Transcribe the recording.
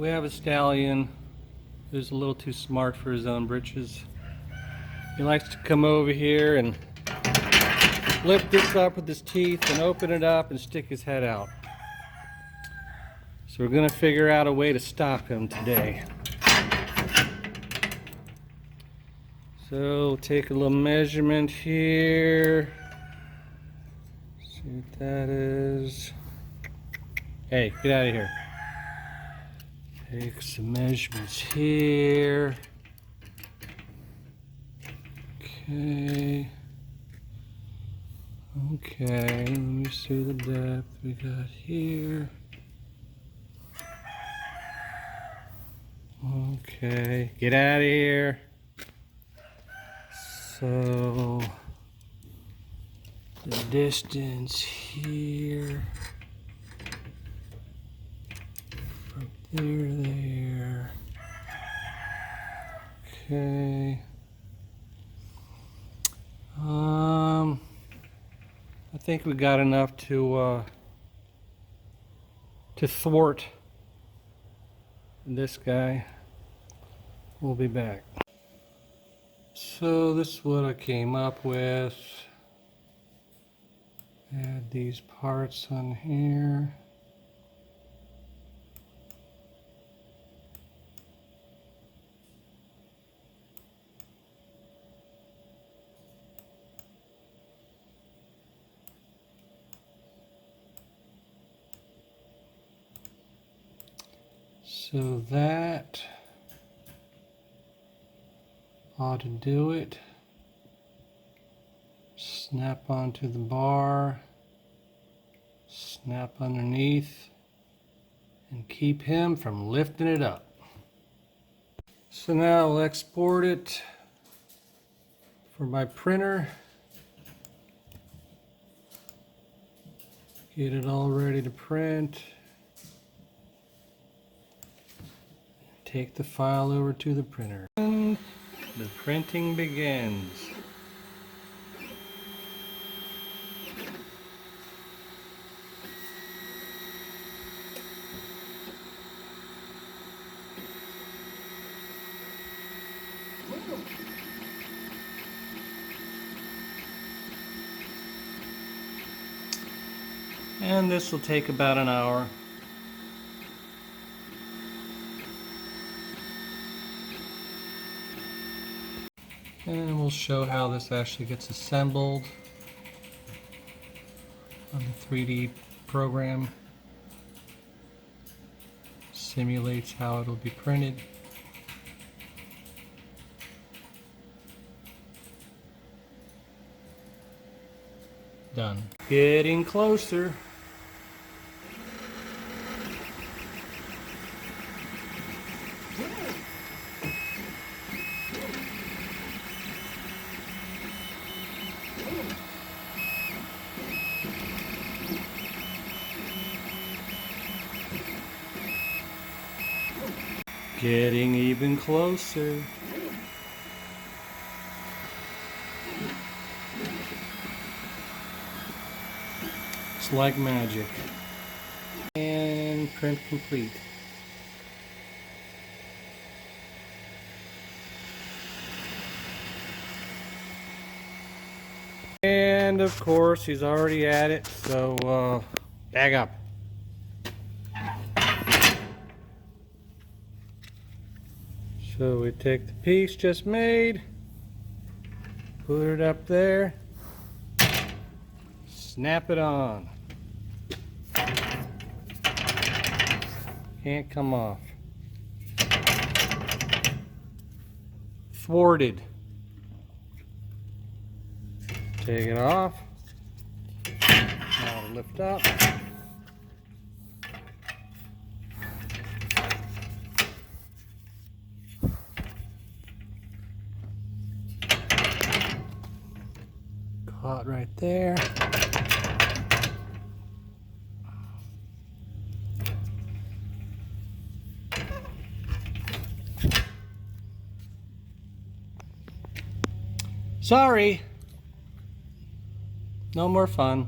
we have a stallion who's a little too smart for his own britches. He likes to come over here and lift this up with his teeth and open it up and stick his head out. So we're going to figure out a way to stop him today. So take a little measurement here. See what that is. Hey, get out of here. Take some measurements here. Okay. Okay, let me see the depth we got here. Okay, get out of here. So, the distance here, from there to there. Okay. I think we got enough to thwart this guy. We'll be back. So this is what I came up with. Add these parts on here. So that ought to do it. Snap onto the bar, snap underneath, and keep him from lifting it up. So now I'll export it for my printer. Get it all ready to print. Take the file over to the printer. And the printing begins. And this will take about an hour. And we'll show how this actually gets assembled on the 3D program. Simulates how it'll be printed. Done. Getting closer. Getting even closer. It's like magic. And print complete. And of course he's already at it, so back up. So we take the piece just made, put it up there, snap it on. Can't come off. Thwarted. Take it off. Now lift up. Caught right there. Sorry. No more fun.